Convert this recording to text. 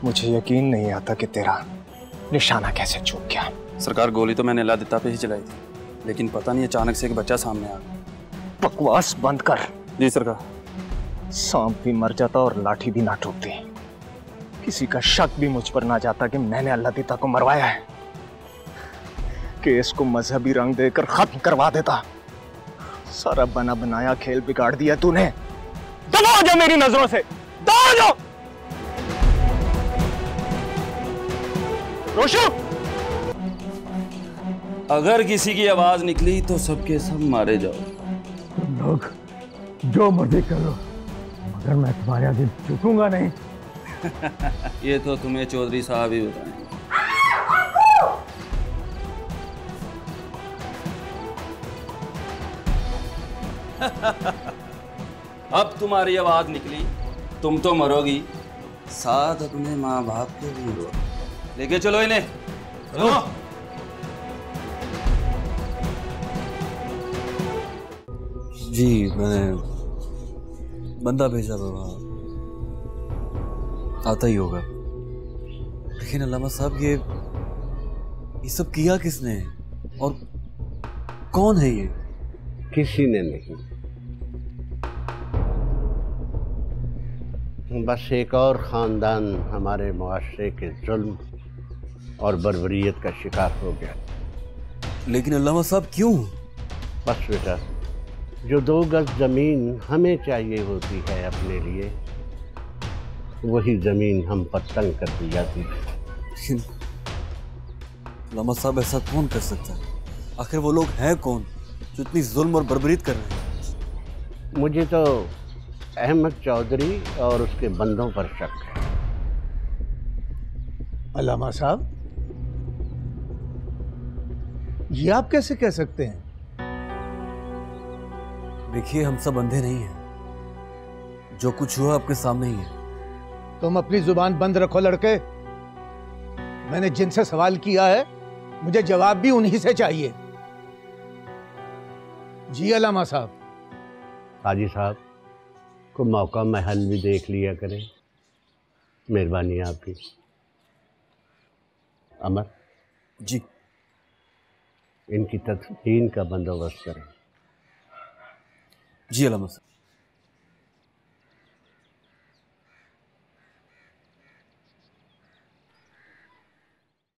मुझे यकीन नहीं आता कि तेरा निशाना कैसे चूक गया। सरकार, गोली तो मैंने अल्लाह पे ही चलाई थी, लेकिन पता नहीं अचानक से एक बच्चा सामने आ गया। बकवास बंद कर। जी सरकार। सांप भी मर जाता और लाठी भी ना टूटती। किसी का शक भी मुझ पर ना जाता कि मैंने अल्लाह को मरवाया है। केस को मजहबी रंग देकर खत्म करवा देता। सारा बना बनाया खेल बिगाड़ दिया तूने। दबा हो जा मेरी नजरों से, दबा हो जा। रोशु, अगर किसी की आवाज निकली तो सबके सब मारे जाओ। तुम लोग जो मर्जी कर लो, मगर मैं तुम्हारे आगे झुकूंगा नहीं। ये तो तुम्हें चौधरी साहब ही बताएंगे। अब तुम्हारी आवाज निकली, तुम तो मरोगी, साथ अपने माँ बाप के भी मरो। लेके चलो इन्हें, चलो। जी मैंने बंदा भेजा बाबा, आता ही होगा। लेकिन अल्लामा साहब ये सब किया किसने और कौन है ये? किसी ने नहीं, बस एक और ख़ानदान हमारे मुआशरे के जुल्म और बर्बरियत का शिकार हो गया। लेकिन अल्लामा साहब क्यों? बस बेटा, जो 2 गज ज़मीन हमें चाहिए होती है अपने लिए, वही ज़मीन हम पर तंग कर दी जाती है। लेकिन अल्लामा साहब ऐसा कौन कर सकता है? आखिर वो लोग हैं कौन जो इतनी जुल्म और बर्बरीत कर रहे हैं? मुझे तो अहमद चौधरी और उसके बंदों पर शक है। अल्लामा साहब, ये आप कैसे कह सकते हैं? देखिए, हम सब अंधे नहीं हैं। जो कुछ हुआ आपके सामने ही है। तुम अपनी जुबान बंद रखो लड़के। मैंने जिनसे सवाल किया है, मुझे जवाब भी उन्हीं से चाहिए। जी अल्लामा साहब। हाजी साहब को मौका महल भी देख लिया करें, मेहरबानी आपकी। अमर जी, इनकी तदफीन का बंदोबस्त करें। जी अल्लामा साहब।